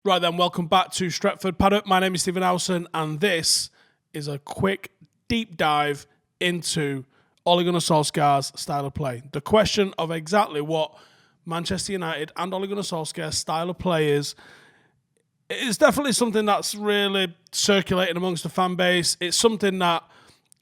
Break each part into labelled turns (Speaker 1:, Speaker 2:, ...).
Speaker 1: Right then, welcome back to Stretford, Paddock. My name is Stephen Howson, and this is a quick deep dive into Ole Gunnar Solskjaer's style of play. The question of exactly what Manchester United and Ole Gunnar Solskjaer's style of play is definitely something that's really circulating amongst the fan base. It's something that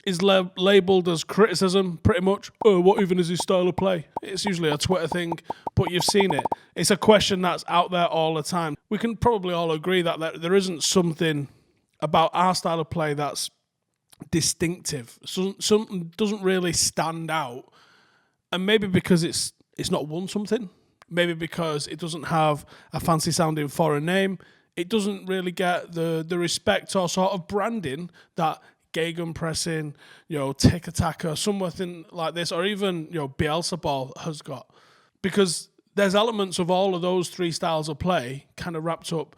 Speaker 1: is labelled as criticism, pretty much. Oh, what even is his style of play? It's usually a Twitter thing, but you've seen it. It's a question that's out there all the time. We can probably all agree that there isn't something about our style of play that's distinctive. Something doesn't really stand out. And maybe because it's not won something. Maybe because it doesn't have a fancy-sounding foreign name. It doesn't really get the respect or sort of branding that gegenpressing, tick-attacker, something like this, or even, Bielsa ball has got. Because there's elements of all of those three styles of play kind of wrapped up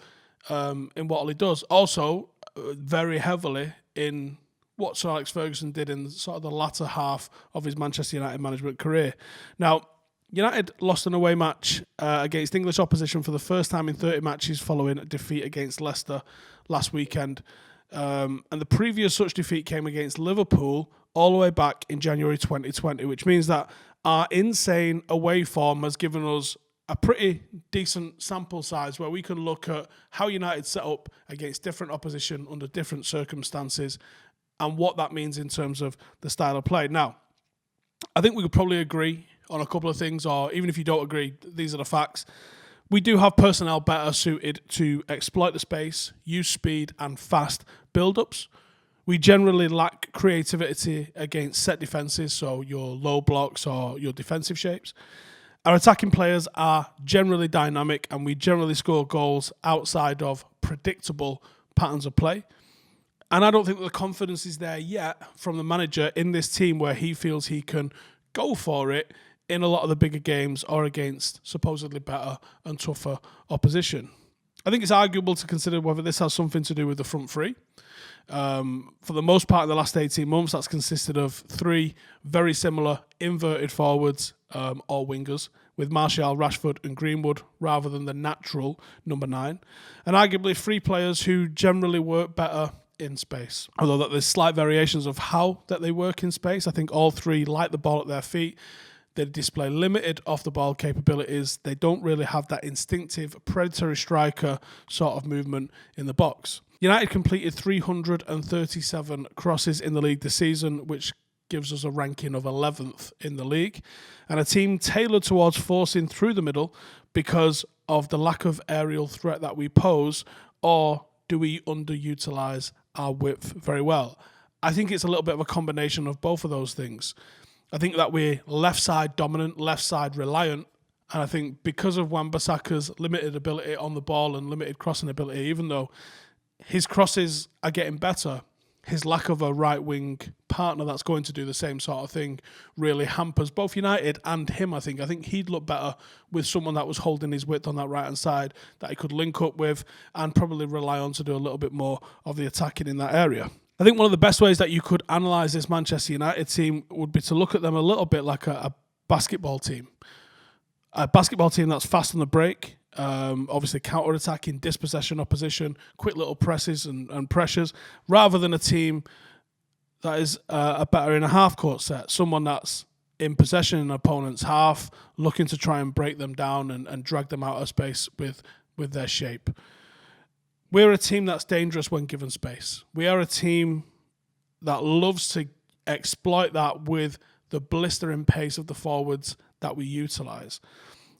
Speaker 1: in what Ole does. Also, very heavily in what Sir Alex Ferguson did in sort of the latter half of his Manchester United management career. Now, United lost an away match against English opposition for the first time in 30 matches following a defeat against Leicester last weekend. And the previous such defeat came against Liverpool all the way back in January 2020, which means that our insane away form has given us a pretty decent sample size where we can look at how United set up against different opposition under different circumstances and what that means in terms of the style of play. Now, I think we could probably agree on a couple of things, or even if you don't agree, these are the facts. We do have personnel better suited to exploit the space, use speed and fast build-ups. We generally lack creativity against set defences, so your low blocks or your defensive shapes. Our attacking players are generally dynamic and we generally score goals outside of predictable patterns of play. And I don't think that the confidence is there yet from the manager in this team where he feels he can go for it in a lot of the bigger games or against supposedly better and tougher opposition. I think it's arguable to consider whether this has something to do with the front three. For the most part in the last 18 months, that's consisted of three very similar inverted forwards or wingers with Martial, Rashford and Greenwood rather than the natural number 9. And arguably three players who generally work better in space. Although that there's slight variations of how that they work in space. I think all three like the ball at their feet. They display limited off-the-ball capabilities. They don't really have that instinctive predatory striker sort of movement in the box. United completed 337 crosses in the league this season, which gives us a ranking of 11th in the league. And a team tailored towards forcing through the middle because of the lack of aerial threat that we pose, or do we underutilise our width very well? I think it's a little bit of a combination of both of those things. I think that we're left side dominant, left side reliant, and I think because of Wan-Bissaka's limited ability on the ball and limited crossing ability, even though his crosses are getting better, his lack of a right wing partner that's going to do the same sort of thing really hampers both United and him, I think. I think he'd look better with someone that was holding his width on that right-hand side that he could link up with and probably rely on to do a little bit more of the attacking in that area. I think one of the best ways that you could analyse this Manchester United team would be to look at them a little bit like a basketball team. A basketball team that's fast on the break, obviously counter-attacking, dispossession opposition, quick little presses and pressures, rather than a team that is a better in a half-court set, someone that's in possession in an opponent's half, looking to try and break them down and drag them out of space with their shape. We're a team that's dangerous when given space. We are a team that loves to exploit that with the blistering pace of the forwards that we utilise.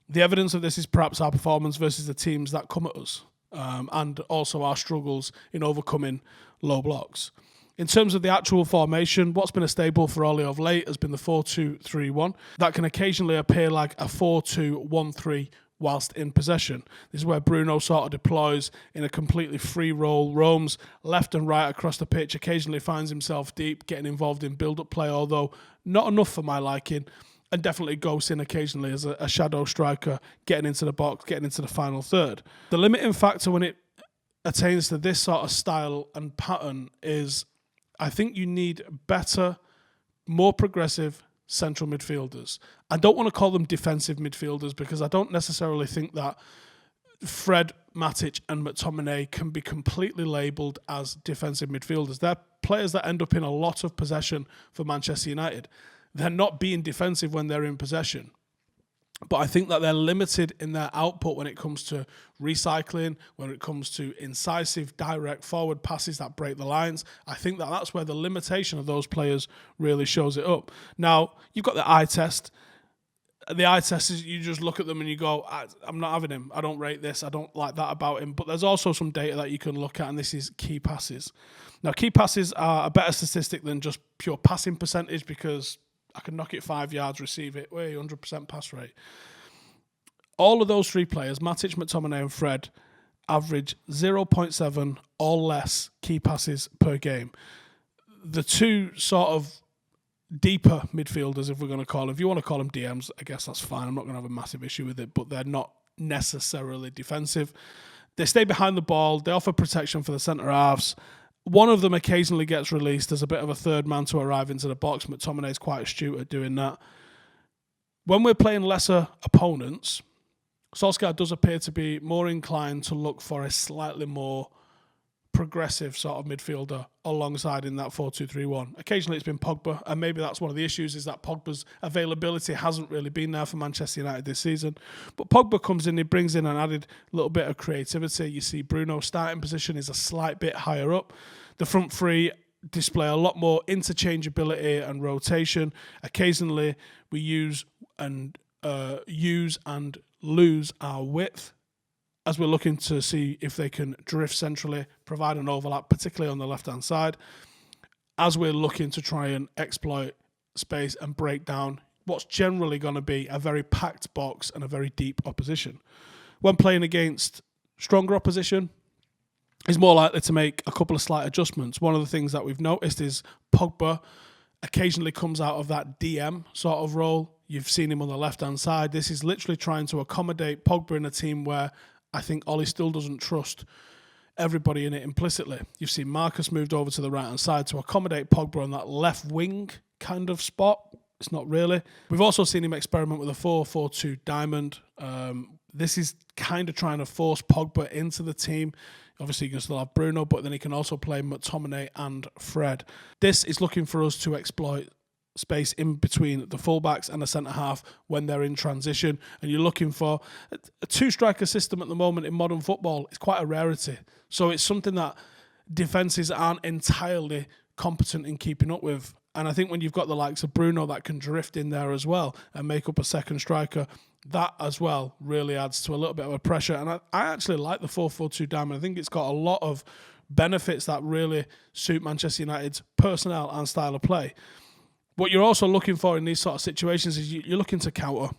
Speaker 1: The evidence of this is perhaps our performance versus the teams that come at us, and also our struggles in overcoming low blocks. In terms of the actual formation, what's been a staple for Ole of late has been the 4-2-3-1. That can occasionally appear like a 4-2-1-3 whilst in possession. This is where Bruno sort of deploys in a completely free role, roams left and right across the pitch, occasionally finds himself deep, getting involved in build-up play, although not enough for my liking, and definitely goes in occasionally as a shadow striker, getting into the box, getting into the final third. The limiting factor when it attains to this sort of style and pattern is I think you need better, more progressive central midfielders. I don't want to call them defensive midfielders because I don't necessarily think that Fred Matic and McTominay can be completely labelled as defensive midfielders. They're players that end up in a lot of possession for Manchester United. They're not being defensive when they're in possession. But I think that they're limited in their output when it comes to recycling, when it comes to incisive, direct forward passes that break the lines. I think that that's where the limitation of those players really shows it up. Now, you've got the eye test. The eye test is you just look at them and you go, I'm not having him. I don't rate this. I don't like that about him. But there's also some data that you can look at, and this is key passes. Now, key passes are a better statistic than just pure passing percentage because I can knock it 5 yards, receive it, 100% pass rate. All of those three players, Matic, McTominay and Fred, average 0.7 or less key passes per game. The two sort of deeper midfielders, if we're going to call them, if you want to call them DMs, I guess that's fine. I'm not going to have a massive issue with it, but they're not necessarily defensive. They stay behind the ball. They offer protection for the centre halves. One of them occasionally gets released as a bit of a third man to arrive into the box. McTominay is quite astute at doing that. When we're playing lesser opponents, Solskjaer does appear to be more inclined to look for a slightly more progressive sort of midfielder alongside in that 4-2-3-1. Occasionally it's been Pogba, and maybe that's one of the issues is that Pogba's availability hasn't really been there for Manchester United this season. But Pogba comes in, he brings in an added little bit of creativity. You see Bruno's starting position is a slight bit higher up. The front three display a lot more interchangeability and rotation. Occasionally we use and lose our width as we're looking to see if they can drift centrally, provide an overlap, particularly on the left-hand side, as we're looking to try and exploit space and break down what's generally going to be a very packed box and a very deep opposition. When playing against stronger opposition, he's more likely to make a couple of slight adjustments. One of the things that we've noticed is Pogba occasionally comes out of that DM sort of role. You've seen him on the left-hand side. This is literally trying to accommodate Pogba in a team where I think Ollie still doesn't trust everybody in it implicitly. You've seen Marcus moved over to the right-hand side to accommodate Pogba on that left wing kind of spot. It's not really. We've also seen him experiment with a 4-4-2 diamond. This is kind of trying to force Pogba into the team. Obviously, you can still have Bruno, but then he can also play McTominay and Fred. This is looking for us to exploit space in between the fullbacks and the centre-half when they're in transition. And you're looking for a two-striker system at the moment in modern football. It's quite a rarity. So it's something that defences aren't entirely competent in keeping up with. And I think when you've got the likes of Bruno that can drift in there as well and make up a second striker, that as well really adds to a little bit of a pressure. And I actually like the 4-4-2 diamond. I think it's got a lot of benefits that really suit Manchester United's personnel and style of play. What you're also looking for in these sort of situations is you're looking to counter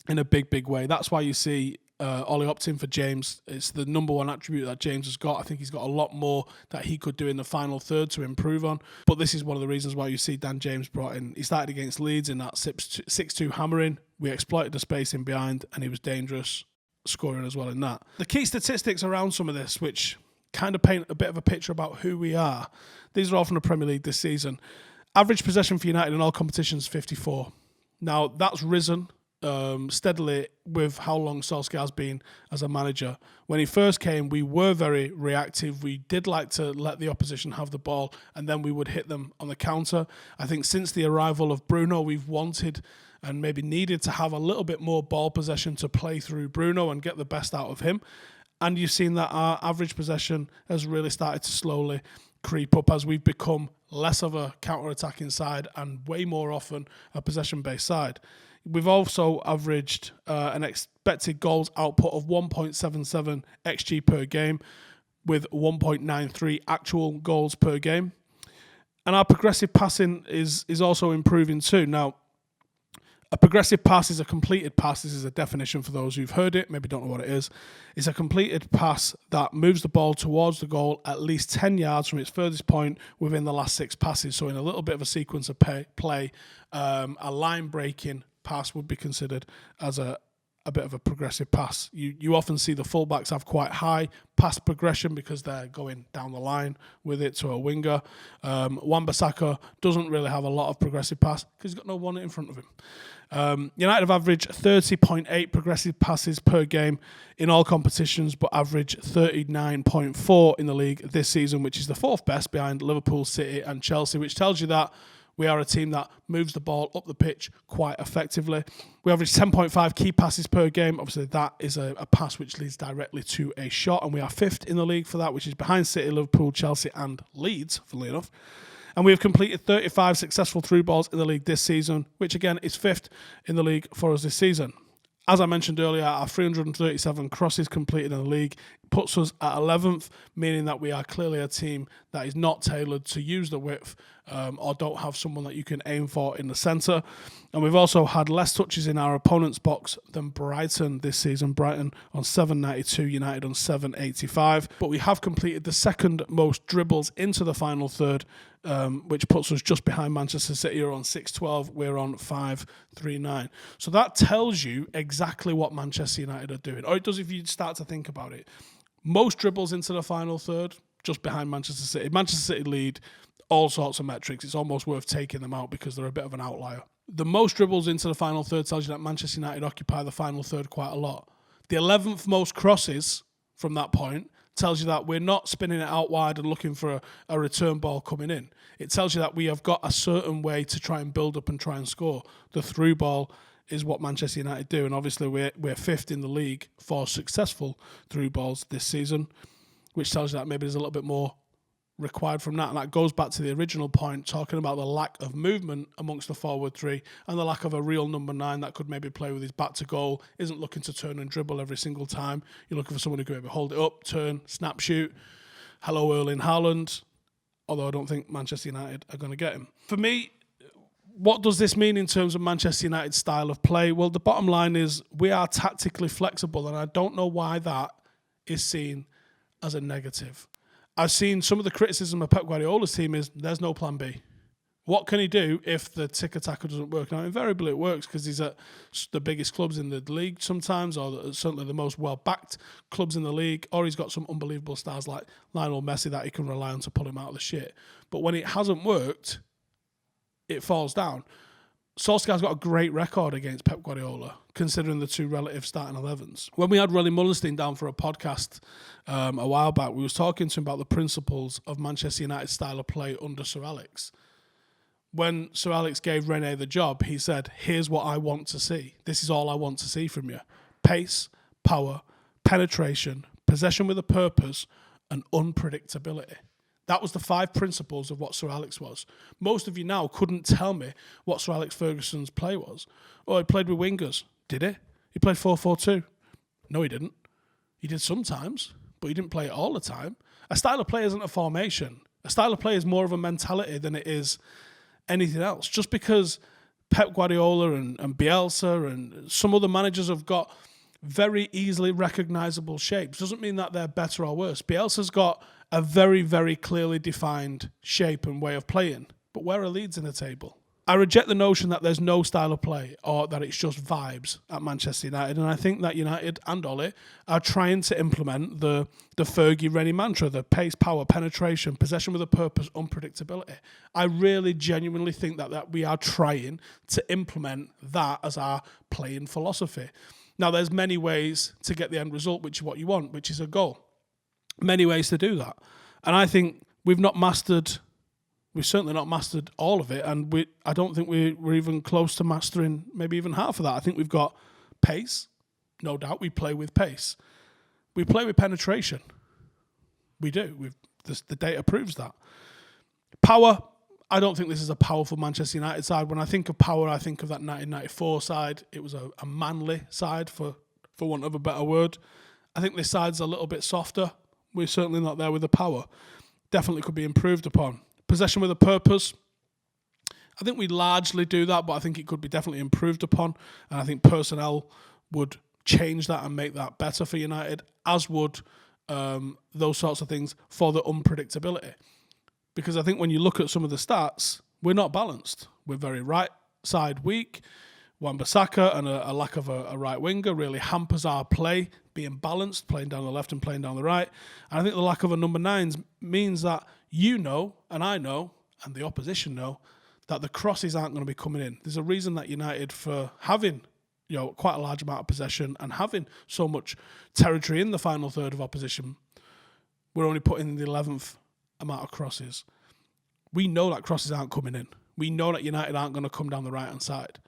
Speaker 1: in a big, big way. That's why you see Ollie opting for James. It's the number one attribute that James has got. I think he's got a lot more that he could do in the final third to improve on. But this is one of the reasons why you see Dan James brought in. He started against Leeds in that 6-2 hammering. We exploited the space in behind and he was dangerous, scoring as well in that. The key statistics around some of this, which kind of paint a bit of a picture about who we are, these are all from the Premier League this season. Average possession for United in all competitions, 54. Now, that's risen steadily with how long Solskjaer's been as a manager. When he first came, we were very reactive. We did like to let the opposition have the ball, and then we would hit them on the counter. I think since the arrival of Bruno, we've wanted and maybe needed to have a little bit more ball possession to play through Bruno and get the best out of him. And you've seen that our average possession has really started to slowly creep up as we've become less of a counter-attacking side and way more often a possession-based side. We've also averaged an expected goals output of 1.77 XG per game with 1.93 actual goals per game. And our progressive passing is also improving too. Now, a progressive pass is a completed pass. This is a definition for those who've heard it, maybe don't know what it is. It's a completed pass that moves the ball towards the goal at least 10 yards from its furthest point within the last 6 passes. So in a little bit of a sequence of play, a line-breaking pass would be considered as a a bit of a progressive pass. You often see the fullbacks have quite high pass progression because they're going down the line with it to a winger. Wan-Bissaka doesn't really have a lot of progressive pass because he's got no one in front of him. United have averaged 30.8 progressive passes per game in all competitions, but average 39.4 in the league this season, which is the fourth best behind Liverpool, City and Chelsea, which tells you that we are a team that moves the ball up the pitch quite effectively. We average 10.5 key passes per game. Obviously, that is a pass which leads directly to a shot, and we are fifth in the league for that, which is behind City, Liverpool, Chelsea and Leeds, funnily enough. And we have completed 35 successful through balls in the league this season, which again is fifth in the league for us this season. As I mentioned earlier, our 337 crosses completed in the league puts us at 11th, meaning that we are clearly a team that is not tailored to use the width or don't have someone that you can aim for in the centre. And we've also had less touches in our opponent's box than Brighton this season. Brighton on 792, United on 785. But we have completed the second most dribbles into the final third, which puts us just behind Manchester City, who are on 612. We're on 539. So that tells you exactly what Manchester United are doing. Or it does if you start to think about it. Most dribbles into the final third, just behind Manchester City. Manchester City lead all sorts of metrics. It's almost worth taking them out because they're a bit of an outlier. The most dribbles into the final third tells you that Manchester United occupy the final third quite a lot. The 11th most crosses from that point tells you that we're not spinning it out wide and looking for a return ball coming in. It tells you that we have got a certain way to try and build up and try and score. The through ball is what Manchester United do, and obviously we're fifth in the league for successful through balls this season, which tells you that maybe there's a little bit more required from that. And that goes back to the original point, talking about the lack of movement amongst the forward three and the lack of a real number 9 that could maybe play with his back to goal, isn't looking to turn and dribble every single time. You're looking for someone who can maybe hold it up, turn, snap, shoot. Hello, Erling Haaland. Although I don't think Manchester United are going to get him. For me, what does this mean in terms of Manchester United's style of play? Well, the bottom line is we are tactically flexible, and I don't know why that is seen as a negative. I've seen some of the criticism of Pep Guardiola's team is there's no plan B. What can he do if the tick-attacker doesn't work? Now, invariably it works because he's at the biggest clubs in the league sometimes, or certainly the most well-backed clubs in the league, or he's got some unbelievable stars like Lionel Messi that he can rely on to pull him out of the shit. But when it hasn't worked, it falls down. Solskjaer's got a great record against Pep Guardiola, considering the two relative starting 11s. When we had Rolly Mullenstein down for a podcast a while back, we was talking to him about the principles of Manchester United's style of play under Sir Alex. When Sir Alex gave Rene the job, he said, here's what I want to see. This is all I want to see from you. Pace, power, penetration, possession with a purpose, and unpredictability. That was the 5 principles of what Sir Alex was. Most of you now couldn't tell me what Sir Alex Ferguson's play was. Oh, he played with wingers. Did he? He played 4-4-2. No, he didn't. He did sometimes, but he didn't play it all the time. A style of play isn't a formation. A style of play is more of a mentality than it is anything else. Just because Pep Guardiola and Bielsa and some other managers have got very easily recognisable shapes doesn't mean that they're better or worse. Bielsa's got a very, very clearly defined shape and way of playing. But where are Leeds in the table? I reject the notion that there's no style of play or that it's just vibes at Manchester United. And I think that United and Ole are trying to implement the Fergie Rennie mantra, the pace, power, penetration, possession with a purpose, unpredictability. I really genuinely think that we are trying to implement that as our playing philosophy. Now, there's many ways to get the end result, which is what you want, which is a goal. Many ways to do that. And I think we've certainly not mastered all of it, and I don't think we're even close to mastering maybe even half of that. I think we've got pace, no doubt. We play with pace. We play with penetration. We do. The data proves that. Power, I don't think this is a powerful Manchester United side. When I think of power, I think of that 1994 side. It was a manly side, for want of a better word. I think this side's a little bit softer. We're certainly not there with the power. Definitely could be improved upon. Possession with a purpose. I think we largely do that, but I think it could be definitely improved upon. And I think personnel would change that and make that better for United, as would those sorts of things for the unpredictability. Because I think when you look at some of the stats, we're not balanced. We're very right side weak. Wan-Bissaka and a lack of a right winger really hampers our play, being balanced, playing down the left and playing down the right. And I think the lack of a number 9 means that you know, and I know, and the opposition know, that the crosses aren't going to be coming in. There's a reason that United, for having quite a large amount of possession and having so much territory in the final third of opposition, we're only putting in the 11th amount of crosses. We know that crosses aren't coming in. We know that United aren't going to come down the right-hand side.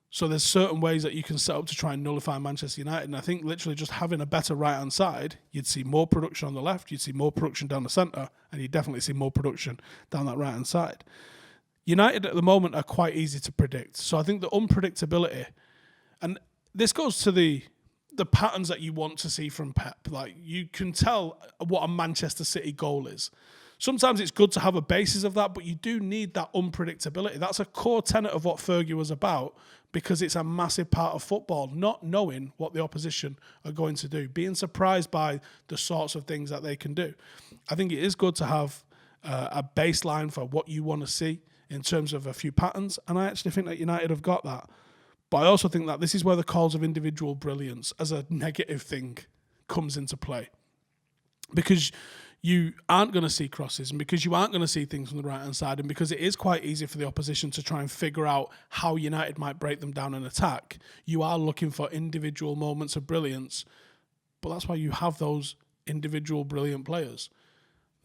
Speaker 1: So there's certain ways that you can set up to try and nullify Manchester United. And I think literally just having a better right-hand side, you'd see more production on the left, you'd see more production down the centre, and you'd definitely see more production down that right-hand side. United at the moment are quite easy to predict. So I think the unpredictability, and this goes to the patterns that you want to see from Pep. Like, you can tell what a Manchester City goal is. Sometimes it's good to have a basis of that, but you do need that unpredictability. That's a core tenet of what Fergie was about, because it's a massive part of football, not knowing what the opposition are going to do, being surprised by the sorts of things that they can do. I think it is good to have a baseline for what you want to see in terms of a few patterns, and I actually think that United have got that. But I also think that this is where the calls of individual brilliance as a negative thing comes into play. Because you aren't going to see crosses, and because you aren't going to see things from the right-hand side, and because it is quite easy for the opposition to try and figure out how United might break them down in attack, you are looking for individual moments of brilliance. But that's why you have those individual brilliant players.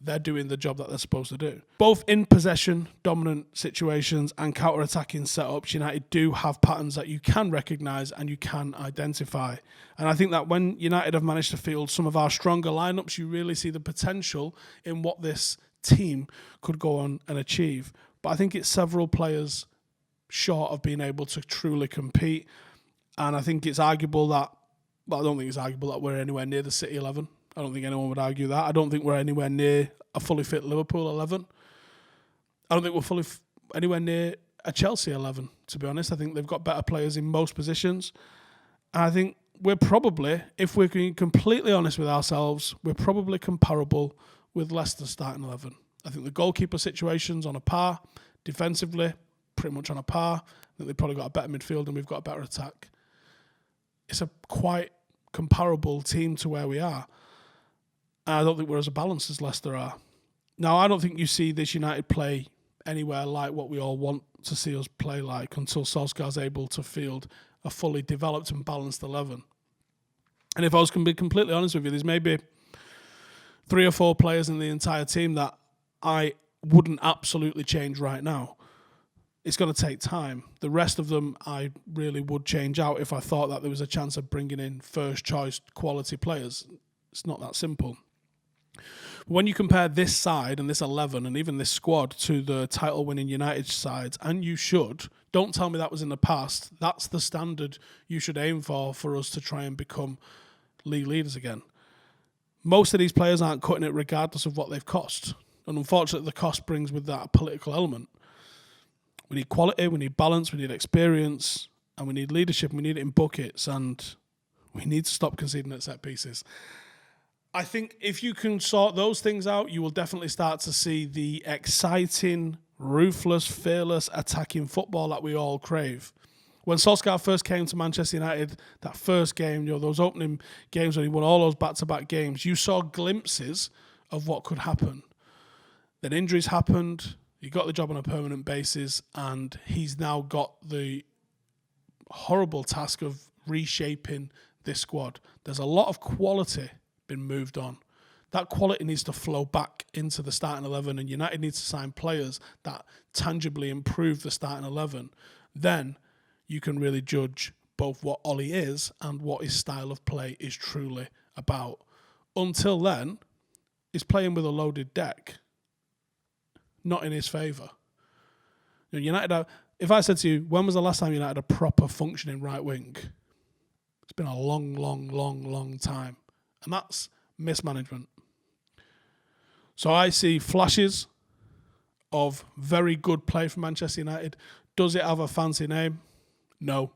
Speaker 1: They're doing the job that they're supposed to do. Both in possession, dominant situations, and counter-attacking setups, United do have patterns that you can recognise and you can identify. And I think that when United have managed to field some of our stronger lineups, you really see the potential in what this team could go on and achieve. But I think it's several players short of being able to truly compete. And I think it's arguable that, well, I don't think it's arguable that we're anywhere near the City 11. I don't think anyone would argue that. I don't think we're anywhere near a fully fit Liverpool 11. I don't think we're anywhere near a Chelsea 11, to be honest. I think they've got better players in most positions. And I think we're probably, if we're being completely honest with ourselves, we're probably comparable with Leicester's starting 11. I think the goalkeeper situation's on a par. Defensively, pretty much on a par. I think they've probably got a better midfield and we've got a better attack. It's a quite comparable team to where we are. And I don't think we're as balanced as Leicester are. Now, I don't think you see this United play anywhere like what we all want to see us play like until Solskjaer's able to field a fully developed and balanced 11. And if I was going to be completely honest with you, there's maybe 3 or 4 players in the entire team that I wouldn't absolutely change right now. It's going to take time. The rest of them I really would change out if I thought that there was a chance of bringing in first choice quality players. It's not that simple. When you compare this side and this 11 and even this squad to the title-winning United sides, and you should, don't tell me that was in the past. That's the standard you should aim for us to try and become league leaders again. Most of these players aren't cutting it regardless of what they've cost. And unfortunately, the cost brings with that a political element. We need quality, we need balance, we need experience, and we need leadership, and we need it in buckets, and we need to stop conceding at set pieces. I think if you can sort those things out, you will definitely start to see the exciting, ruthless, fearless, attacking football that we all crave. When Solskjaer first came to Manchester United, that first game, those opening games when he won all those back-to-back games, you saw glimpses of what could happen. Then injuries happened, he got the job on a permanent basis, and he's now got the horrible task of reshaping this squad. There's a lot of quality been moved on. That quality needs to flow back into the starting 11, and United needs to sign players that tangibly improve the starting 11. Then you can really judge both what Ollie is and what his style of play is truly about. Until then, he's playing with a loaded deck, not in his favour. United, if I said to you, when was the last time United had a proper functioning right wing? It's been a long time. And that's mismanagement. So I see flashes of very good play from Manchester United. Does it have a fancy name? No.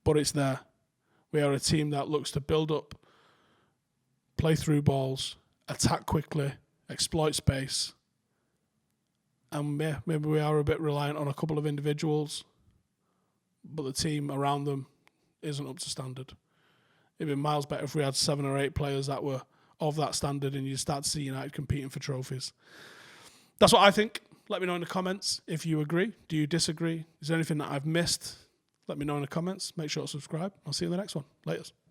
Speaker 1: But it's there. We are a team that looks to build up, play through balls, attack quickly, exploit space. And maybe we are a bit reliant on a couple of individuals. but the team around them isn't up to standard. It'd be miles better if we had 7 or 8 players that were of that standard and you start to see United competing for trophies. That's what I think. Let me know in the comments if you agree. Do you disagree? Is there anything that I've missed? Let me know in the comments. Make sure to subscribe. I'll see you in the next one. Laters.